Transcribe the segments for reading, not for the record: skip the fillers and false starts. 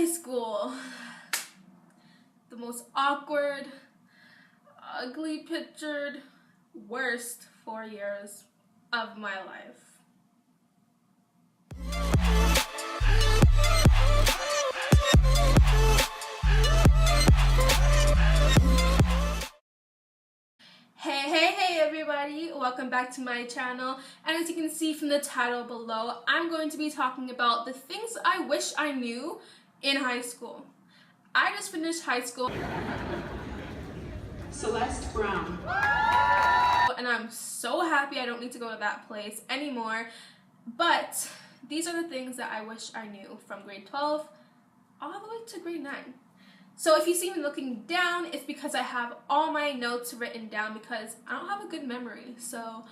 High school. The most awkward, ugly pictured, worst 4 years of my life. Hey everybody, welcome back to my channel, and as you can see from the title below, I'm going to be talking about the things I wish I knew in high school. I just finished high school. Celeste Prom. And I'm so happy I don't need to go to that place anymore, but these are the things that I wish I knew from grade 12 all the way to grade 9. So if you see me looking down, it's because I have all my notes written down because I don't have a good memory. So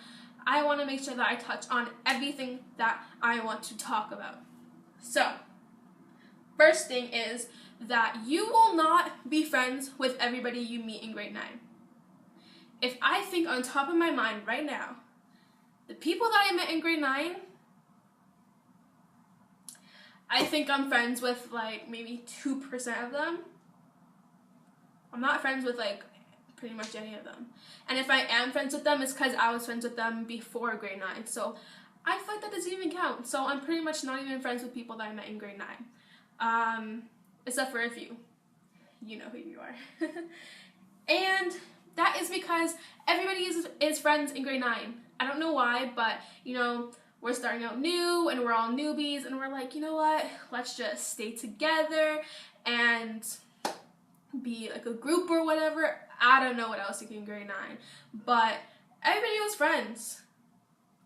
I want to make sure that I touch on everything that I want to talk about. So first thing is that you will not be friends with everybody you meet in grade 9. If I think on top of my mind right now, the people that I met in grade 9, I think I'm friends with like maybe 2% of them. I'm not friends with like pretty much any of them. And if I am friends with them, it's because I was friends with them before grade 9. So I feel like that doesn't even count. So I'm pretty much not even friends with people that I met in grade 9. Except for a few. You know who you are. And that is because everybody is friends in grade 9. I don't know why, but you know, we're starting out new and we're all newbies and we're like, you know what? Let's just stay together and be like a group or whatever. I don't know what I was thinking in grade 9, but everybody was friends.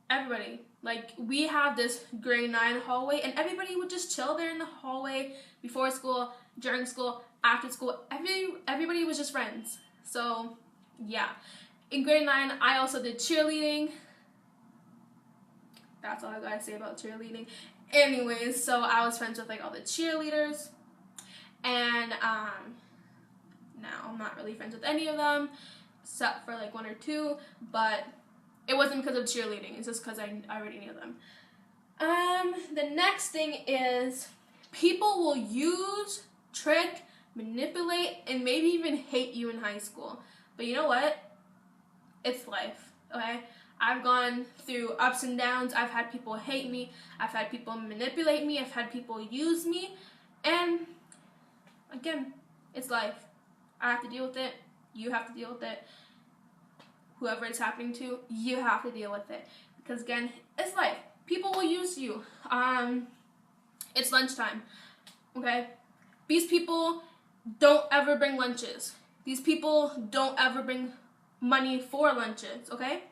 Everybody. Like, we have this grade 9 hallway and everybody would just chill there in the hallway before school, during school, after school. Everybody was just friends. So yeah, in grade 9 I also did cheerleading. That's all I gotta say about cheerleading. Anyways, so I was friends with like all the cheerleaders, and now I'm not really friends with any of them except for like 1 or 2, but it wasn't because of cheerleading, it's just because I already knew them. The next thing is people will use, trick, manipulate, and maybe even hate you in high school. But you know what? It's life, okay? I've gone through ups and downs. I've had people hate me. I've had people manipulate me. I've had people use me. And again, it's life. I have to deal with it. You have to deal with it. Whoever it's happening to, you have to deal with it. Because again, it's life. People will use you. It's lunchtime, okay? These people don't ever bring lunches. These people don't ever bring money for lunches, okay?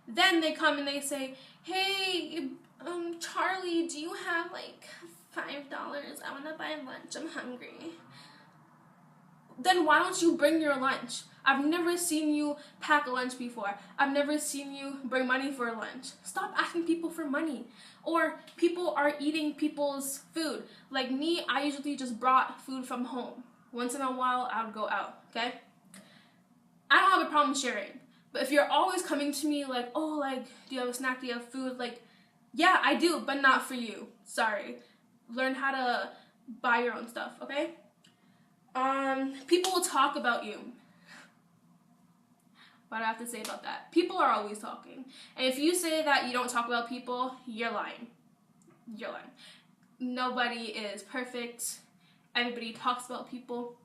Then they come and they say, hey, Charlie, do you have like $5? I want to buy lunch. I'm hungry. Then why don't you bring your lunch? I've never seen you pack a lunch before. I've never seen you bring money for lunch. Stop asking people for money. Or people are eating people's food. Like me, I usually just brought food from home. Once in a while, I would go out, okay? I don't have a problem sharing. But if you're always coming to me like, oh, like, do you have a snack? Do you have food? Like, yeah, I do, but not for you. Sorry. Learn how to buy your own stuff, okay? People will talk about you. What do I have to say about that? People are always talking. And if you say that you don't talk about people, you're lying. You're lying. Nobody is perfect. Everybody talks about people.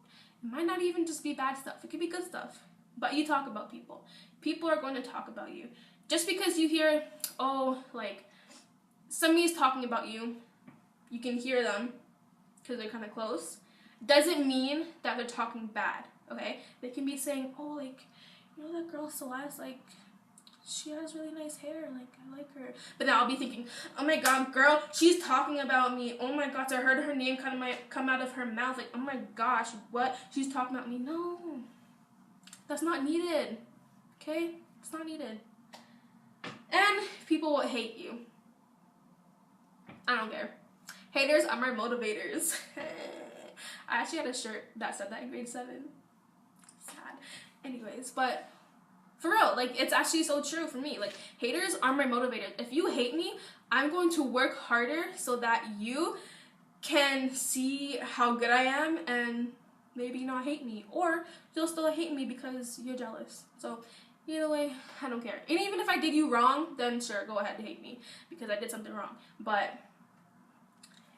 It might not even just be bad stuff. It could be good stuff. But you talk about people. People are going to talk about you. Just because you hear, oh, like, somebody's talking about you, you can hear them because they're kind of close, doesn't mean that they're talking bad, okay? They can be saying, oh, like, you know that girl Celeste, like, she has really nice hair, like, I like her. But then I'll be thinking, oh my god, girl, she's talking about me. Oh my gosh, I heard her name come out of her mouth. Like, oh my gosh, what? She's talking about me. No, that's not needed, okay? It's not needed. And people will hate you. I don't care. Haters are my motivators. I actually had a shirt that said that in grade 7. Sad. Anyways, but for real, like, it's actually so true for me. Like, haters are my motivators. If you hate me, I'm going to work harder so that you can see how good I am and maybe not hate me, or you'll still hate me because you're jealous. So either way, I don't care. And even if I did you wrong, then sure, go ahead and hate me because I did something wrong. But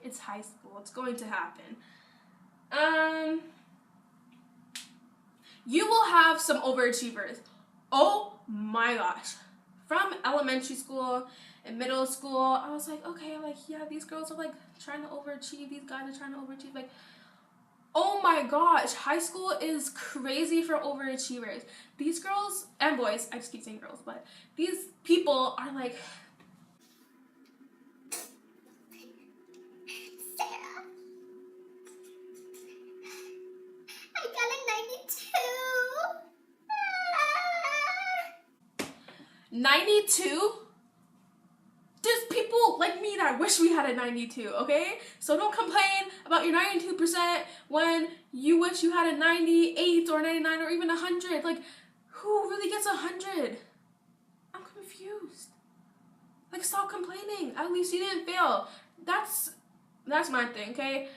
it's high school. It's going to happen. You will have some overachievers. Oh my gosh. From elementary school and middle school, I was like, okay, like, yeah, these girls are like trying to overachieve. These guys are trying to overachieve. Like, oh my gosh, high school is crazy for overachievers. These girls and boys, I just keep saying girls, but these people are like, Sarah, I got a 92. 92? There's people like me that wish we had a 92, okay? So don't complain about your 92% when you wish you had a 98 or 99 or even 100. Like, who really gets 100? I'm confused. Like, stop complaining. At least you didn't fail. That's my thing, okay?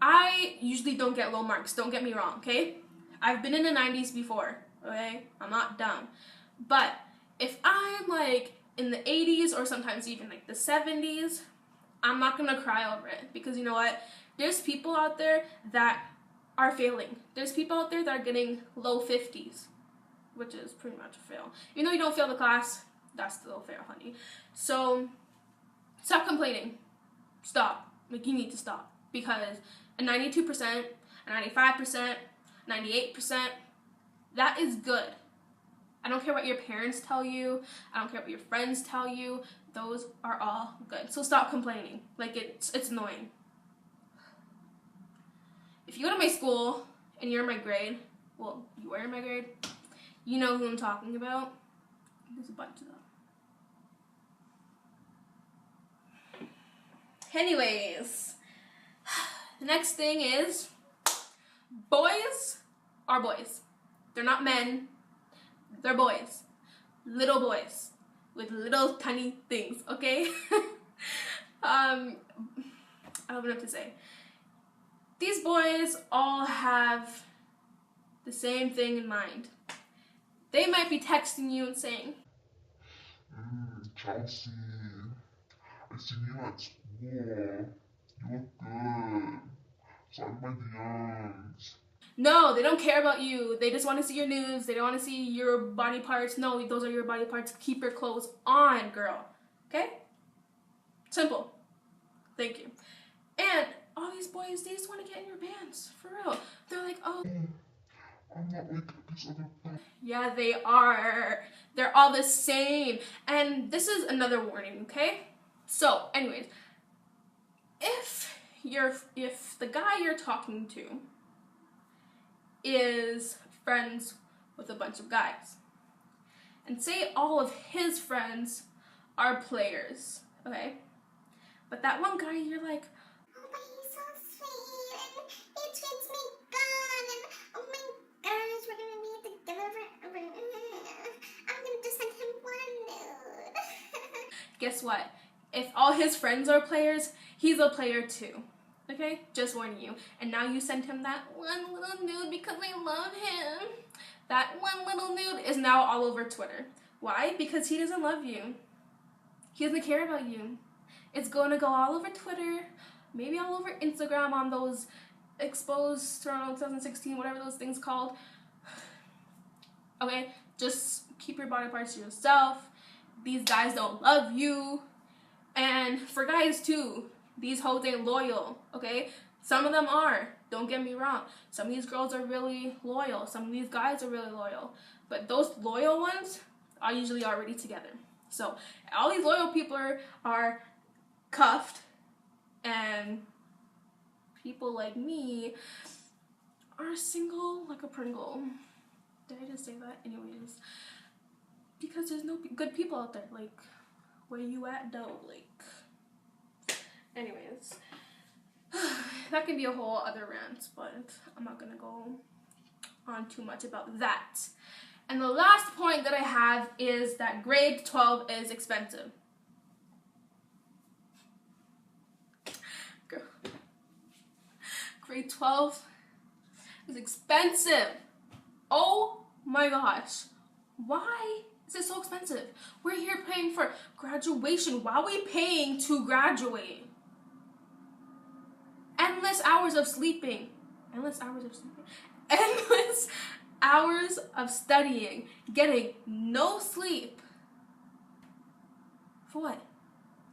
I usually don't get low marks. Don't get me wrong, okay? I've been in the 90s before, okay? I'm not dumb. But if I'm like in the 80s or sometimes even like the 70s, I'm not gonna cry over it because you know what? There's people out there that are failing. There's people out there that are getting low 50s, which is pretty much a fail. Even though you don't fail the class, that's still a fail, honey. So stop complaining. Stop. Like, you need to stop because a 92%, a 95%, 98%, that is good. I don't care what your parents tell you. I don't care what your friends tell you. Those are all good. So stop complaining. Like, it's annoying. If you go to my school and you're in my grade, well, you were in my grade, you know who I'm talking about. There's a bunch of them. Anyways, the next thing is boys are boys. They're not men. They're boys. Little boys with little tiny things, okay? I don't know what to say. These boys all have the same thing in mind. They might be texting you and saying, Chelsea, I seen you at school. You look good. Sorry my DMs. no, they don't care about you. They just want to see your nudes. They don't want to see your body parts. No, those are your body parts. Keep your clothes on, girl. Okay? Simple. Thank you. And all these boys, they just want to get in your pants. For real. They're like, oh, I'm not like these other girls. yeah, they are. They're all the same. And this is another warning, okay? So, anyways, if the guy you're talking to is friends with a bunch of guys, and say all of his friends are players, okay? But that one guy, you're like, Oh, but he's so sweet, and he treats me good, and oh my gosh, we're gonna be together forever. I'm gonna just send him one nude. guess what? If all his friends are players, he's a player too. Okay? Just warning you. And now you sent him that one little nude because I love him. That one little nude is now all over Twitter. Why? Because he doesn't love you. He doesn't care about you. It's going to go all over Twitter, maybe all over Instagram on those exposed Toronto 2016, whatever those things called. Okay? Just keep your body parts to yourself. These guys don't love you. And for guys too, these hoes ain't loyal, okay? Some of them are, don't get me wrong. Some of these girls are really loyal. Some of these guys are really loyal. But those loyal ones are usually already together. So all these loyal people are cuffed, and people like me are single like a Pringle. Did I just say that? Anyways, because there's no good people out there. Like, where you at though? Like, anyways, that can be a whole other rant, but I'm not gonna go on too much about that. And the last point that I have is that grade 12 is expensive. Girl, grade 12 is expensive. Oh my gosh. Why is it so expensive? We're here paying for graduation. Why are we paying to graduate? Endless hours of sleeping. Endless hours of studying. Getting no sleep. For what?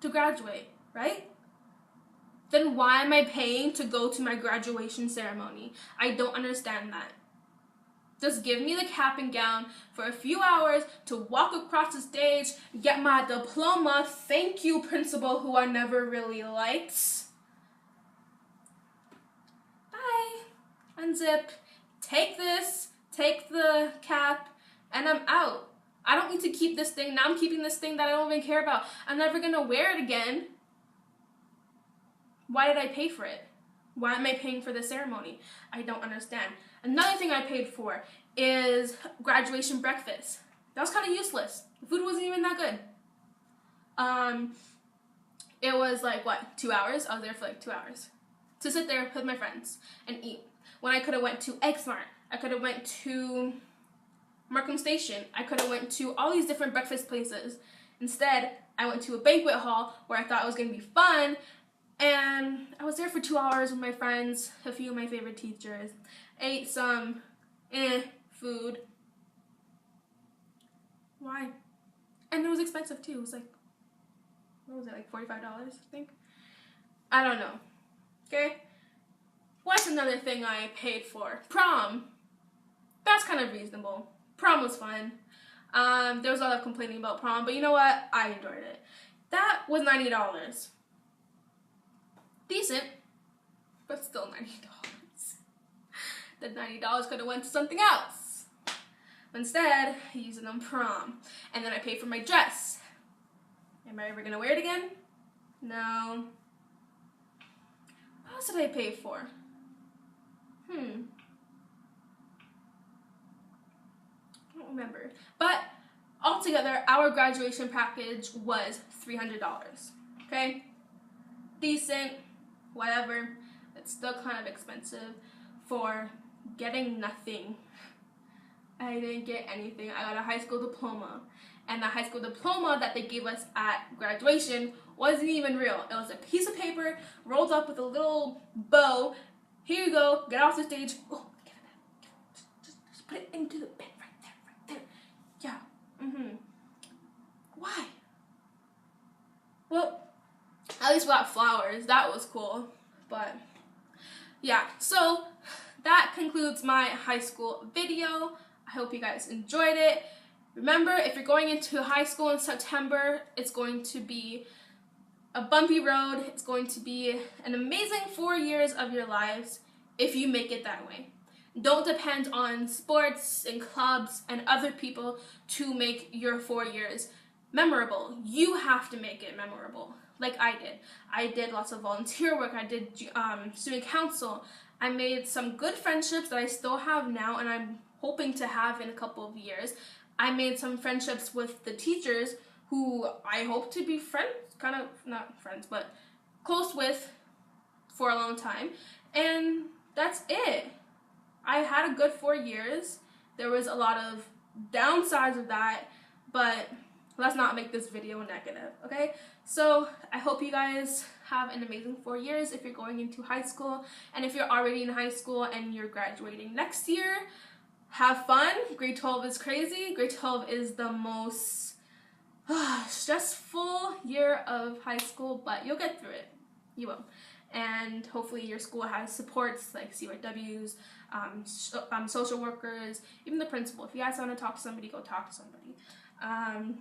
To graduate, right? Then why am I paying to go to my graduation ceremony? I don't understand that. Just give me the cap and gown for a few hours to walk across the stage, get my diploma. Thank you, principal, who I never really liked. Bye. Unzip. Take this. Take the cap. And I'm out. I don't need to keep this thing. Now I'm keeping this thing that I don't even care about. I'm never going to wear it again. Why did I pay for it? Why am I paying for the ceremony? I don't understand. Another thing I paid for is graduation breakfast. That was kind of useless. The food wasn't even that good. It was like, 2 hours? I was there for 2 hours. To sit there with my friends and eat. When I could have went to Egg Smart. I could have went to Markham Station. I could have went to all these different breakfast places. Instead, I went to a banquet hall where I thought it was going to be fun. And I was there for 2 hours with my friends, a few of my favorite teachers. Ate some food. Why? And it was expensive too. It was what was it, $45, I think? I don't know. Okay? What's another thing I paid for? Prom. That's kind of reasonable. Prom was fun. There was a lot of complaining about prom, but you know what? I enjoyed it. That was $90. Decent, but still $90. The $90 could have went to something else. Instead, I used it on prom. And then I paid for my dress. Am I ever going to wear it again? No. What else did I pay for? I don't remember. But altogether, our graduation package was $300. Okay? Decent. Whatever. It's still kind of expensive for getting nothing. I didn't get anything. I got a high school diploma. And the high school diploma that they gave us at graduation wasn't even real. It was a piece of paper rolled up with a little bow. Here you go. Get off the stage. Oh, get it. Just put it into the bin right there. Yeah. Why? Well, at least we got flowers. That was cool. But yeah, so that concludes my high school video. I hope you guys enjoyed it. Remember, if you're going into high school in September, it's going to be a bumpy road. It's going to be an amazing 4 years of your lives if you make it that way. Don't depend on sports and clubs and other people to make your 4 years memorable. You have to make it memorable, like I did. I did lots of volunteer work. I did student council. I made some good friendships that I still have now and I'm hoping to have in a couple of years. I made some friendships with the teachers who I hope to be friends, kind of, not friends, but close with for a long time. And that's it. I had a good 4 years. There was a lot of downsides of that, but let's not make this video negative, okay? So I hope you guys have an amazing 4 years if you're going into high school. And if you're already in high school and you're graduating next year, have fun. Grade 12 is crazy. Grade 12 is the most stressful year of high school, but you'll get through it. You will. And hopefully your school has supports like CYWs, social workers, even the principal. If you guys want to talk to somebody, go talk to somebody.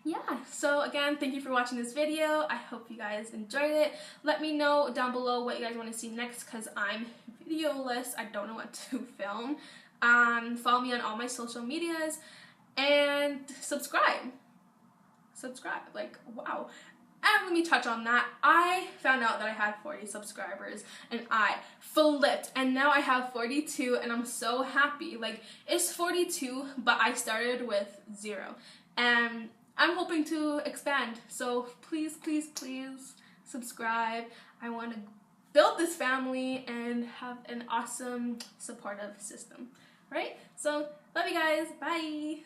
Yeah, so again, thank you for watching this video. I hope you guys enjoyed it. Let me know down below what you guys want to see next because I'm videoless. I don't know what to film. Follow me on all my social medias and subscribe. Like, wow. And let me touch on that. I found out that I had 40 subscribers and I flipped and now I have 42 and I'm so happy. Like, it's 42, but I started with 0. And I'm hoping to expand. So please, please, please subscribe. I want to build this family and have an awesome supportive system, right? So love you guys. Bye.